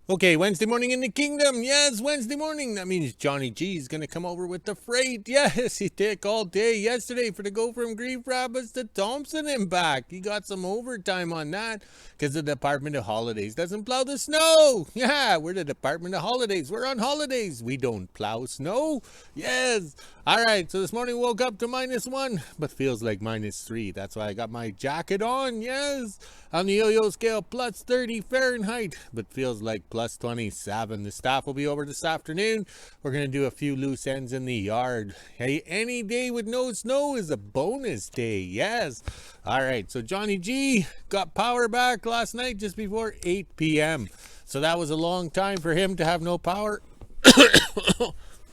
Okay, Wednesday morning in the kingdom. Yes, Wednesday morning. That means Johnny G is going to come over with the freight. Yes, he took all day yesterday for to go from Grief Rapids to Thompson and back. He got some overtime on that because the Department of Holidays doesn't plow the snow. Yeah, we're the Department of Holidays. We're on holidays. We don't plow snow. Yes. All right, so this morning woke up to -1, but feels like -3. That's why I got my jacket on. Yes. On the yo-yo scale, +30 Fahrenheit, but feels like +27. The staff will be over this afternoon. We're going to do a few loose ends in the yard. Hey, any day with no snow is a bonus day. Yes. All right, so Johnny G got power back last night just before 8 p.m. So that was a long time for him to have no power.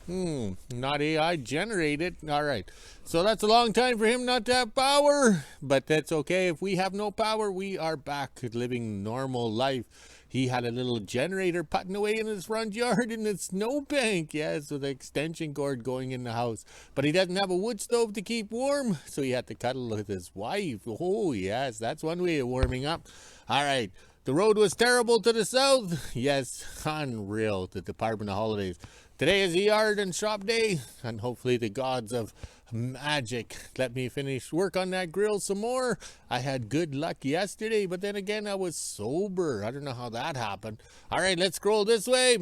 Not AI generated. All right. So that's a long time for him not to have power, but that's okay. If we have no power, we are back living normal life. He had a little generator putting away in his front yard in the snowbank. Yes, with an extension cord going in the house. But he doesn't have a wood stove to keep warm, so he had to cuddle with his wife. Oh, yes, that's one way of warming up. All right. The road was terrible to the south. Yes, unreal. The Department of Holidays. Today is the yard and shop day, and hopefully the gods of magic let me finish work on that grill some more. I had good luck yesterday, but then again, I was sober. I don't know how that happened. All right, let's scroll this way.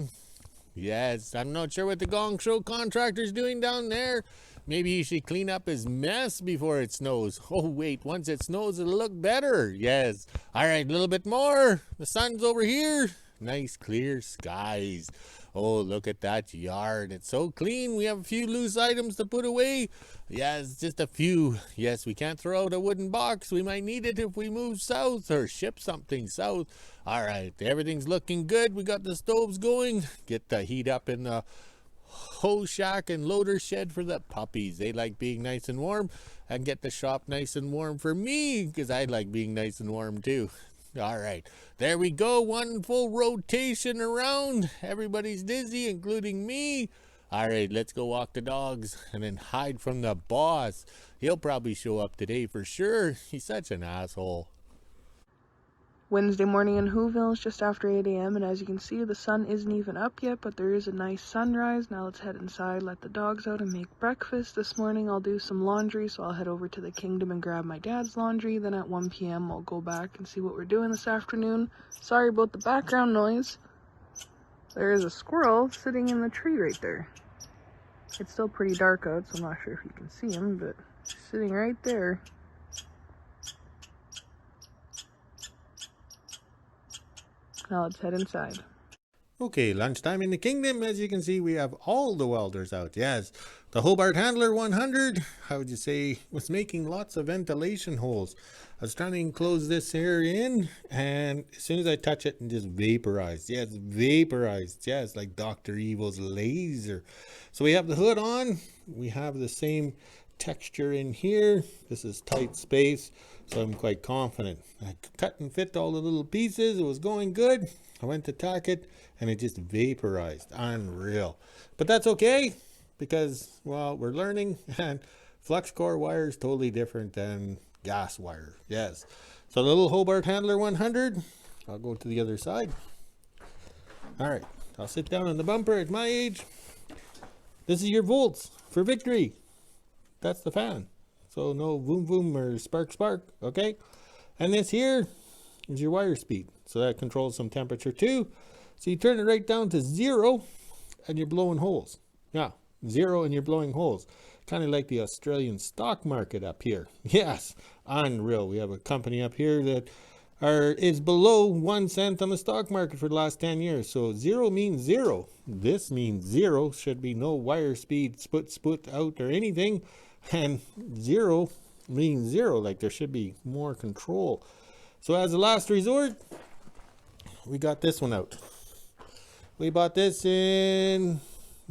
Yes, I'm not sure what the Gong Show contractor's doing down there. Maybe he should clean up his mess before it snows. Oh, wait, once it snows, it'll look better. Yes. All right, a little bit more. The sun's over here. Nice clear skies. Oh, look at that yard. It's so clean. We have a few loose items to put away. Yes, just a few. Yes, we can't throw out a wooden box. We might need it if we move south or ship something south. All right, everything's looking good. We got the stoves going. Get the heat up in the hoe shack and loader shed for the puppies. They like being nice and warm, and get the shop nice and warm for me because I like being nice and warm too. All right, there we go. One full rotation around. Everybody's dizzy, including me. All right, let's go walk the dogs and then hide from the boss. He'll probably show up today for sure. He's such an asshole. Wednesday morning in WHO-ville is just after 8 a.m. and as you can see, the sun isn't even up yet, but there is a nice sunrise. Now let's head inside, let the dogs out, and make breakfast. This morning I'll do some laundry, so I'll head over to the kingdom and grab my dad's laundry. Then at 1 p.m. I'll go back and see what we're doing this afternoon. Sorry about the background noise. There is a squirrel sitting in the tree right there. It's still pretty dark out, so I'm not sure if you can see him, but he's sitting right there. Now let's head inside. Okay, lunchtime in the kingdom. As you can see, we have all the welders out. Yes, the Hobart Handler 100, how would you say, was making lots of ventilation holes. I was trying to enclose this here in, and as soon as I touch it, it just vaporized. Yes, vaporized. Yes, like Dr. Evil's laser. So we have the hood on. We have the same texture in here. This is tight space, so I'm quite confident. I cut and fit all the little pieces. It was going good. I went to tack it and it just vaporized. Unreal. But that's okay because, well, we're learning, and flux core wire is totally different than gas wire. Yes. So the little Hobart Handler 100, I'll go to the other side. All right, I'll sit down on the bumper at my age. This is your volts for victory. That's the fan. So no boom boom or spark spark, okay? And this here is your wire speed. So that controls some temperature too. So you turn it right down to 0 and you're blowing holes. Yeah, 0 and you're blowing holes. Kind of like the Australian stock market up here. Yes, unreal. We have a company up here that is below 1 cent on the stock market for the last 10 years. So 0 means 0. This means 0. Should be no wire speed split out or anything. And 0 means 0. Like there should be more control. So as a last resort, we got this one out. We bought this in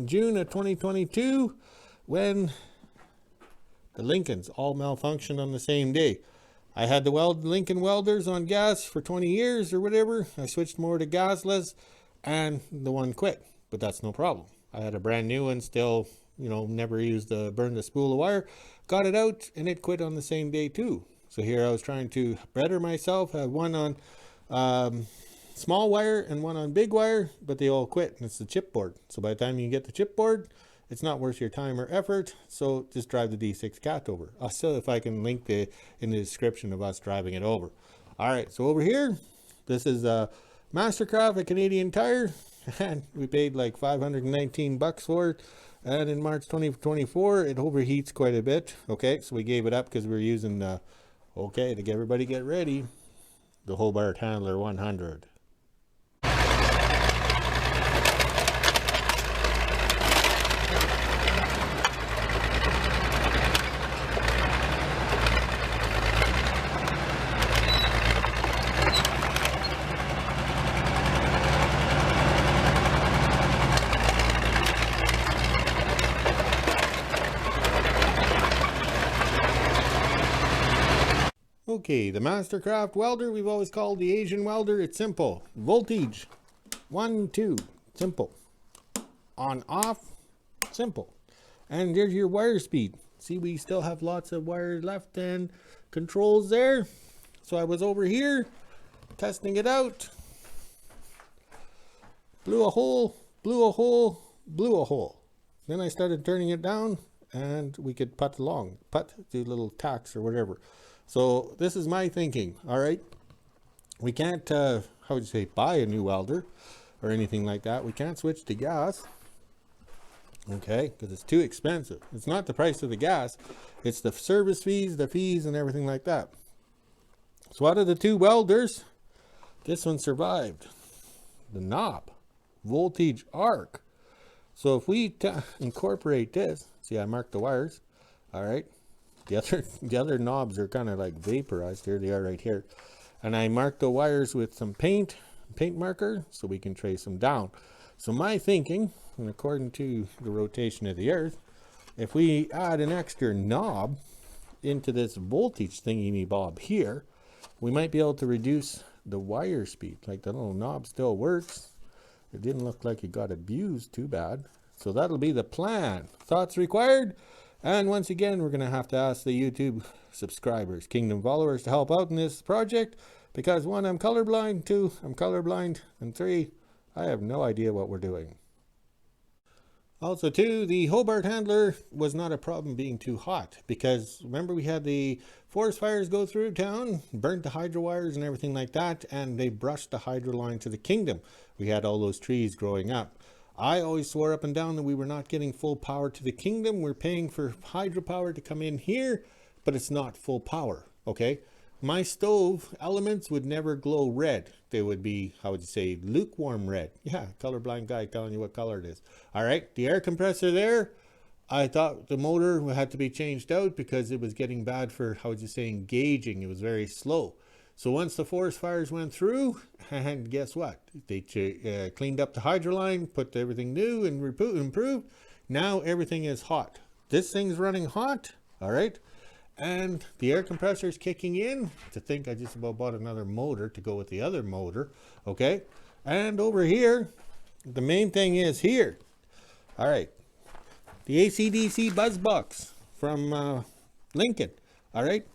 June of 2022 when the Lincolns all malfunctioned on the same day. I had the Lincoln welders on gas for 20 years or whatever. I switched more to gasless and the one quit, but that's no problem. I had a brand new one still, never used burned a spool of wire, got it out and it quit on the same day too. So here I was trying to better myself. I had one on small wire and one on big wire, but they all quit, and it's the chipboard. So by the time you get the chipboard, it's not worth your time or effort, so just drive the D6 cat over. I'll still, if I can link in the description of us driving it over. All right, so over here, this is a Mastercraft, a Canadian Tire, and we paid like 519 bucks for it. And in March 2024, it overheats quite a bit. Okay, so we gave it up because we were using the, okay, to get everybody get ready, the Hobart Handler 100. Okay, the Mastercraft welder, we've always called the Asian welder. It's simple. Voltage, 1, 2, simple. On, off, simple. And there's your wire speed. See, we still have lots of wires left and controls there. So I was over here testing it out. Blew a hole, blew a hole, blew a hole. Then I started turning it down and we could putt along. Putt, do little tacks or whatever. So this is my thinking, all right? We can't, how would you say, buy a new welder or anything like that. We can't switch to gas, okay, because it's too expensive. It's not the price of the gas. It's the service fees, the fees, and everything like that. So out of the two welders, this one survived. The knob, voltage arc. So if we incorporate this, see, I marked the wires, all right? The other knobs are kind of like vaporized. Here they are right here. And I marked the wires with some paint marker so we can trace them down. So my thinking, and according to the rotation of the earth, if we add an extra knob into this voltage thingy bob here, we might be able to reduce the wire speed. Like the little knob still works. It didn't look like it got abused too bad. So that'll be the plan. Thoughts required? And once again, we're going to have to ask the YouTube subscribers, Kingdom followers, to help out in this project. Because 1, I'm colorblind, 2, I'm colorblind, and 3, I have no idea what we're doing. Also 2, the Hobart Handler was not a problem being too hot. Because remember we had the forest fires go through town, burnt the hydro wires and everything like that. And they brushed the hydro line to the Kingdom. We had all those trees growing up. I always swore up and down that we were not getting full power to the Kingdom. We're paying for hydropower to come in here, but it's not full power, okay? My stove elements would never glow red. They would be, how would you say, lukewarm red. Yeah, colorblind guy telling you what color it is. All right, the air compressor there, I thought the motor had to be changed out because it was getting bad for, how would you say, engaging. It was very slow. So once the forest fires went through, and guess what? They cleaned up the hydro line, put everything new and improved. Now everything is hot. This thing's running hot, all right? And the air compressor is kicking in. To think I just about bought another motor to go with the other motor, okay? And over here, the main thing is here. All right, the AC/DC buzz box from Lincoln, all right?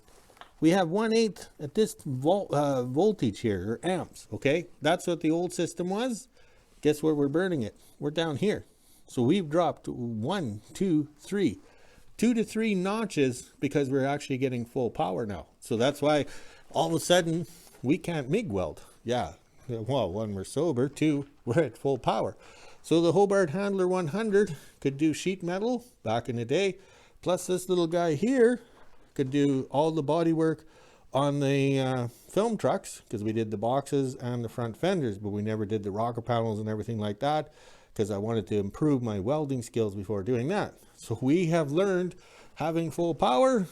We have 1/8 at this voltage here, or amps, okay? That's what the old system was. Guess where we're burning it? We're down here. So we've dropped 1, 2, 3. 2 to 3 notches because we're actually getting full power now. So that's why all of a sudden we can't MIG weld. Yeah, well, 1, we're sober, 2, we're at full power. So the Hobart Handler 100 could do sheet metal back in the day, plus this little guy here could do all the body work on the film trucks, because we did the boxes and the front fenders, but we never did the rocker panels and everything like that, because I wanted to improve my welding skills before doing that. So we have learned, having full power,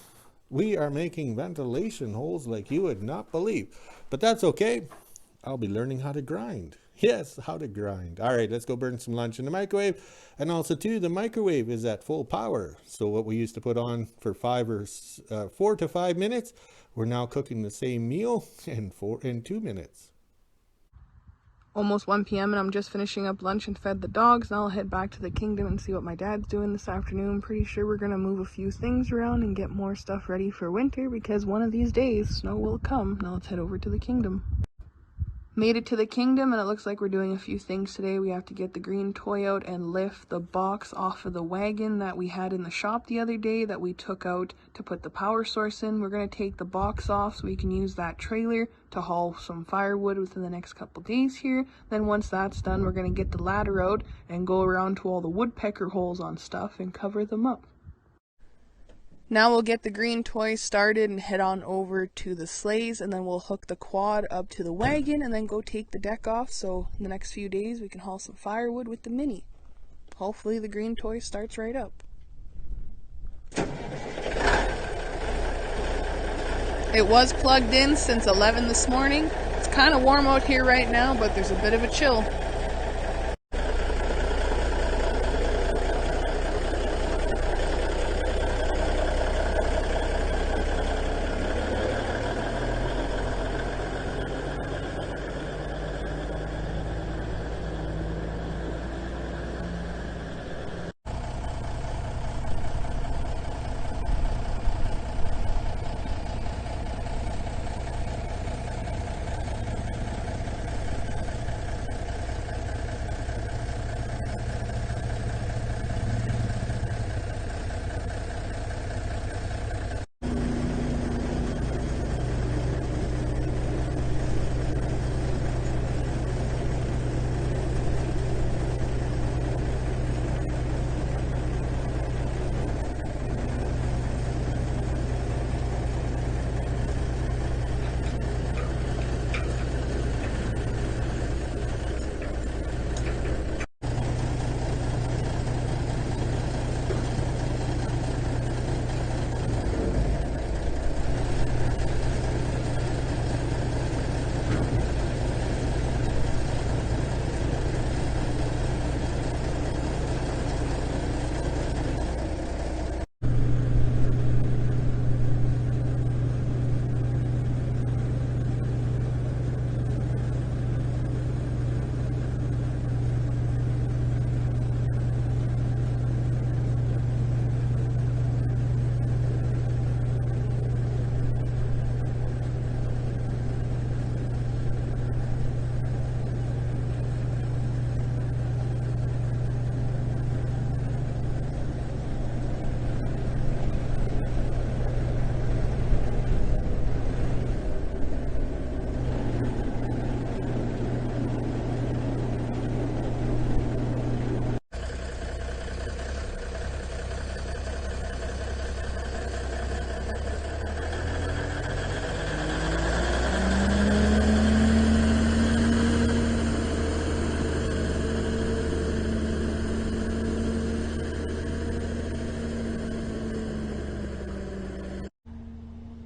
we are making ventilation holes like you would not believe. But that's okay. I'll be learning how to grind. Yes, how to grind. All right, let's go burn some lunch in the microwave. And also too, the microwave is at full power. So what we used to put on for 4 to 5 minutes, we're now cooking the same meal in 2 minutes. Almost 1 p.m. and I'm just finishing up lunch and fed the dogs. Now I'll head back to the Kingdom and see what my dad's doing this afternoon. Pretty sure we're gonna move a few things around and get more stuff ready for winter, because one of these days snow will come. Now let's head over to the Kingdom. Made it to the kingdom, and it looks like we're doing a few things today. We have to get the green toy out and lift the box off of the wagon that we had in the shop the other day that we took out to put the power source in. We're going to take the box off so we can use that trailer to haul some firewood within the next couple days here. Then once that's done, we're going to get the ladder out and go around to all the woodpecker holes on stuff and cover them up. Now we'll get the green toy started and head on over to the sleighs, and then we'll hook the quad up to the wagon and then go take the deck off, so in the next few days we can haul some firewood with the mini. Hopefully the green toy starts right up. It was plugged in since 11 this morning. It's kind of warm out here right now, but there's a bit of a chill.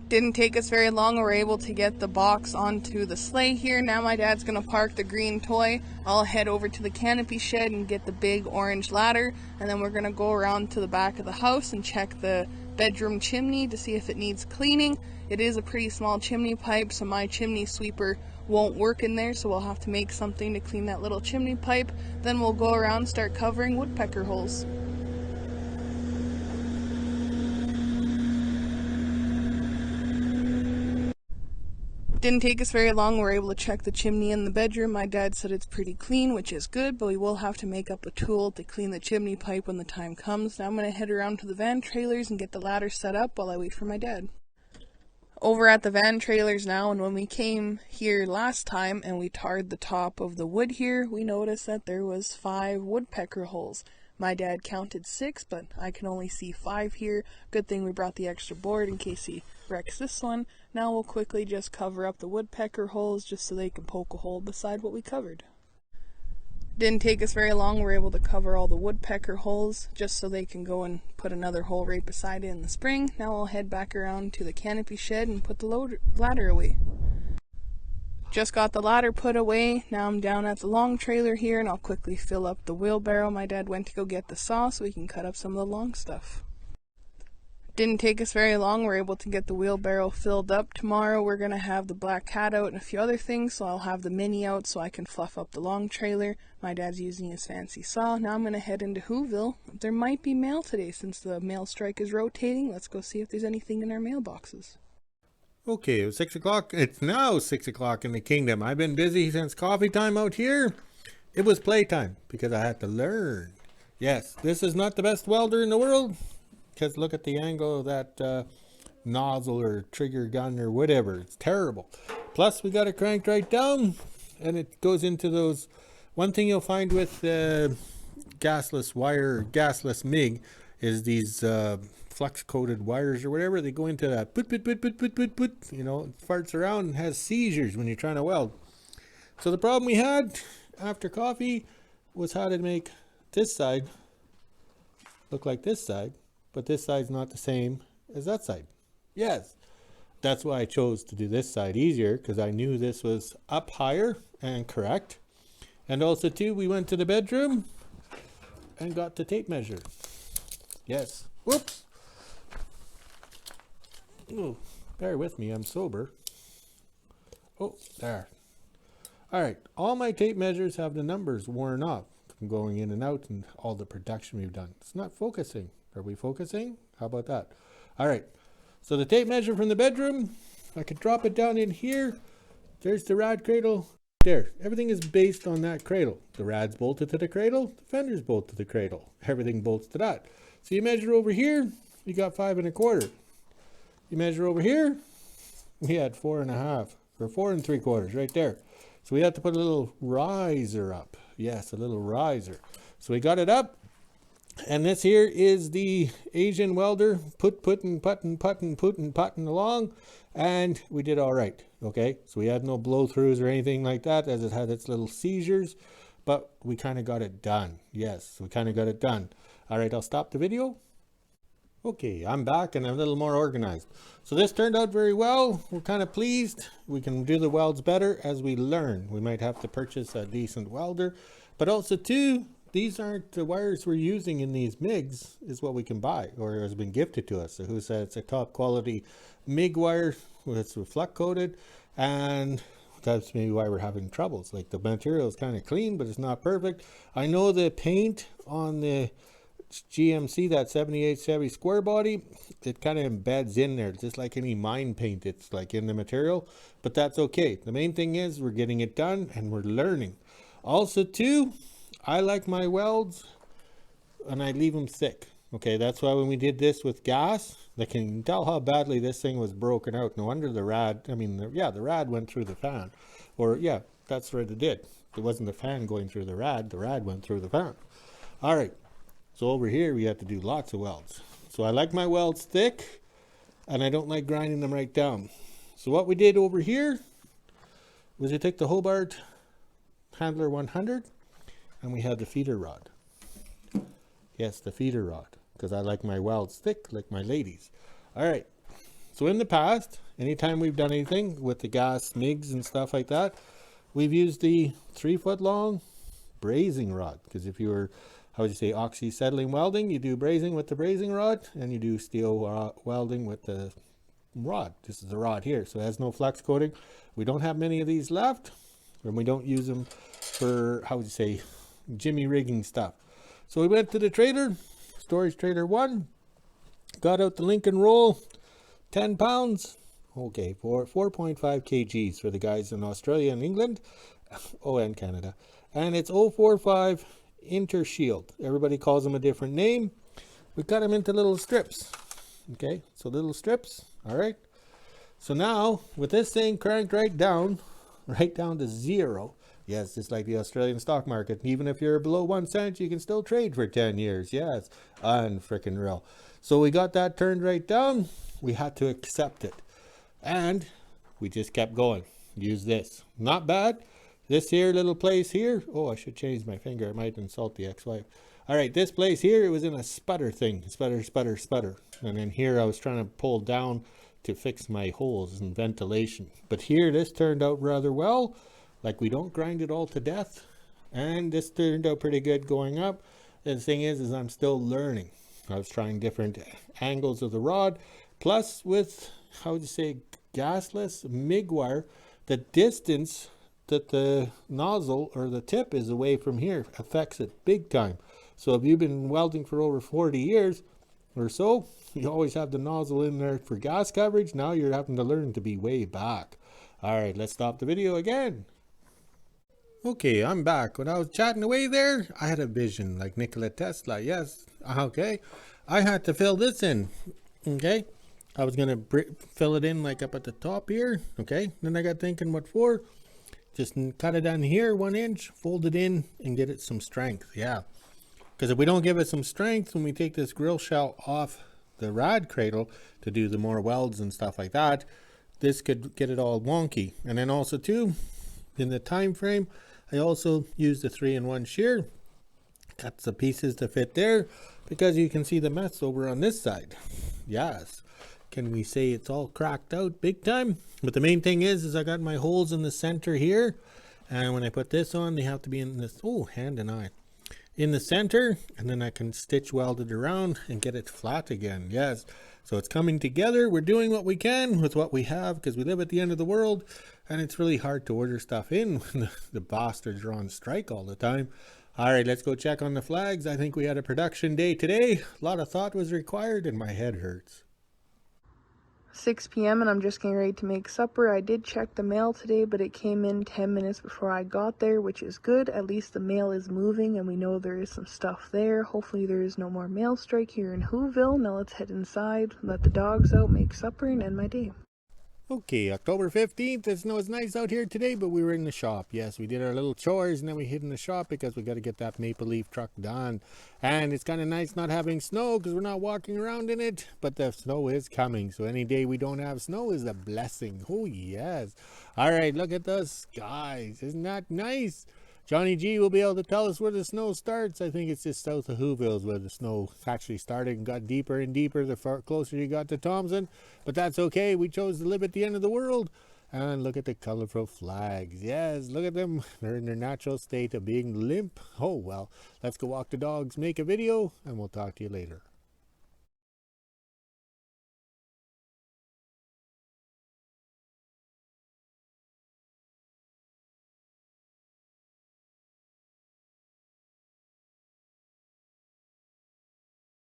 Didn't take us very long. We were able to get the box onto the sleigh here. Now my dad's going to park the green toy. I'll head over to the canopy shed and get the big orange ladder, and then we're going to go around to the back of the house and check the bedroom chimney to see if it needs cleaning. It is a pretty small chimney pipe, so my chimney sweeper won't work in there, so we'll have to make something to clean that little chimney pipe. Then we'll go around and start covering woodpecker holes. Didn't take us very long. We were able to check the chimney in the bedroom. My dad said it's pretty clean, which is good, but we will have to make up a tool to clean the chimney pipe when the time comes. Now I'm going to head around to the van trailers and get the ladder set up while I wait for my dad. Over at the van trailers now, and when we came here last time and we tarred the top of the wood here, we noticed that there was 5 woodpecker holes. My dad counted 6, but I can only see 5 here. Good thing we brought the extra board in case he wrecks this one. Now we'll quickly just cover up the woodpecker holes just so they can poke a hole beside what we covered. Didn't take us very long. We were able to cover all the woodpecker holes just so they can go and put another hole right beside it in the spring. Now I'll head back around to the canopy shed and put the ladder away. Just got the ladder put away. Now I'm down at the long trailer here and I'll quickly fill up the wheelbarrow. My dad went to go get the saw so we can cut up some of the long stuff. Didn't take us very long. We're able to get the wheelbarrow filled up. Tomorrow we're going to have the black cat out and a few other things, so I'll have the mini out so I can fluff up the long trailer. My dad's using his fancy saw. Now I'm going to head into WHO-ville. There might be mail today since the mail strike is rotating. Let's go see if there's anything in our mailboxes. Okay, it was 6 o'clock. It's now 6 o'clock in the kingdom. I've been busy since coffee time out here. It was playtime because I had to learn. Yes, this is not the best welder in the world because look at the angle of that nozzle or trigger gun or whatever. It's terrible. Plus, we got it cranked right down and it goes into those. One thing you'll find with gasless wire, gasless MIG is these flux coated wires or whatever. They go into that put, you know, it farts around and has seizures when you're trying to weld. So the problem we had after coffee was how to make this side look like this side, but this side's not the same as that side. Yes, that's why I chose to do this side easier, because I knew this was up higher and correct. And also too, we went to the bedroom and got the tape measure. Yes, whoops. Oh, bear with me, I'm sober. Oh, there. All right, all my tape measures have the numbers worn off from going in and out and all the production we've done. It's not focusing. Are we focusing? How about that? All right, so the tape measure from the bedroom, I could drop it down in here. There's the rad cradle. There, everything is based on that cradle. The rad's bolted to the cradle, the fender's bolted to the cradle. Everything bolts to that. So you measure over here, you got 5 1/4. You measure over here, we had 4 1/2 or 4 3/4 right there. So we had to put a little riser up. Yes, a little riser. So we got it up. And this here is the Asian welder, putting along, and we did all right. Okay, so we had no blow throughs or anything like that, as it had its little seizures, but we kind of got it done. Yes, we kind of got it done. All right, I'll stop the video. Okay, I'm back and I'm a little more organized. So this turned out very well. We're kind of pleased. We can do the welds better as we learn. We might have to purchase a decent welder, but also too, these aren't the wires we're using in these MIGs is what we can buy or has been gifted to us. So who said it's a top quality MIG wire that's flux coated, and that's maybe why we're having troubles. Like the material is kind of clean, but it's not perfect. I know the paint on the GMC, that 78 Chevy square body, it kind of embeds in there just like any mine paint. It's like in the material, but that's okay. The main thing is we're getting it done and we're learning. Also too, I like my welds and I leave them thick. Okay, that's why when we did this with gas, they can tell how badly this thing was broken out. No wonder the rad, the rad went through the fan. Or yeah, that's what it did. It wasn't the fan going through the rad went through the fan. All right, so over here we have to do lots of welds. So I like my welds thick and I don't like grinding them right down. So what we did over here was we took the Hobart Handler 100 and we had the feeder rod. Yes, the feeder rod, because I like my welds thick like my ladies. All right, so in the past, anytime we've done anything with the gas MIGs and stuff like that, we've used the 3-foot long brazing rod, because if you were, how would you say, oxy-settling welding, you do brazing with the brazing rod and you do steel welding with the rod. This is the rod here, so it has no flux coating. We don't have many of these left, and we don't use them for, how would you say, jimmy rigging stuff. So we went to the trailer, storage trailer 1, got out the Lincoln roll, 10 pounds, okay, for 4.5 kgs for the guys in Australia and England, and Canada. And it's 045 Intershield. Everybody calls them a different name. We cut them into little strips. Okay, so little strips, all right. So now, with this thing cranked right down to 0, yes, just like the Australian stock market. Even if you're below 1 cent, you can still trade for 10 years. Yes, unfrickin' real. So we got that turned right down. We had to accept it. And we just kept going. Use this. Not bad. This here little place here. Oh, I should change my finger. I might insult the ex-wife. All right, this place here, it was in a sputter thing. Sputter, sputter, sputter. And then here I was trying to pull down to fix my holes and ventilation. But here, this turned out rather well. Like we don't grind it all to death, and this turned out pretty good going up. And the thing is I'm still learning. I was trying different angles of the rod, plus with, how would you say, gasless MIG wire, the distance that the nozzle or the tip is away from here affects it big time. So if you've been welding for over 40 years or so. You always have the nozzle in there for gas coverage. Now you're having to learn to be way back. All right, let's stop the video again. Okay, I'm back. When I was chatting away there, I had a vision like Nikola Tesla. Yes, okay. I had to fill this in. Okay, I was gonna fill it in like up at the top here. Okay, then I got thinking what for. Just cut it down here 1 inch, fold it in, and get it some strength. Yeah, because if we don't give it some strength when we take this grill shell off the rad cradle to do the more welds and stuff like that, this could get it all wonky. And then also too, in the time frame, I also used the 3-in-1 shear, cut the pieces to fit there, because you can see the mess over on this side. Yes, can we say it's all cracked out big time? But the main thing is I got my holes in the center here, and when I put this on, they have to be in this, oh, hand and eye, in the center, and then I can stitch weld it around and get it flat again. Yes, so it's coming together. We're doing what we can with what we have, because we live at the end of the world, and it's really hard to order stuff in when the bastards are on strike all the time. All right, let's go check on the flags. I think we had a production day today. A lot of thought was required, and my head hurts. 6 p.m. and I'm just getting ready to make supper. I did check the mail today, but it came in 10 minutes before I got there, which is good. At least the mail is moving and we know there is some stuff there. Hopefully there is no more mail strike here in WHO-ville. Now let's head inside, let the dogs out, make supper, and end my day. Okay, October 15th. It's nice out here today, but we were in the shop. Yes, we did our little chores, and then we hid in the shop because we got to get that maple leaf truck done. And it's kind of nice not having snow because we're not walking around in it, but the snow is coming. So any day we don't have snow is a blessing. Oh, yes. All right, look at the skies. Isn't that nice? Johnny G will be able to tell us where the snow starts. I think it's just south of WHO-ville where the snow actually started and got deeper and deeper the closer you got to Thompson. But that's okay. We chose to live at the end of the world. And look at the colorful flags. Yes, look at them. They're in their natural state of being limp. Oh, well, let's go walk the dogs, make a video, and we'll talk to you later.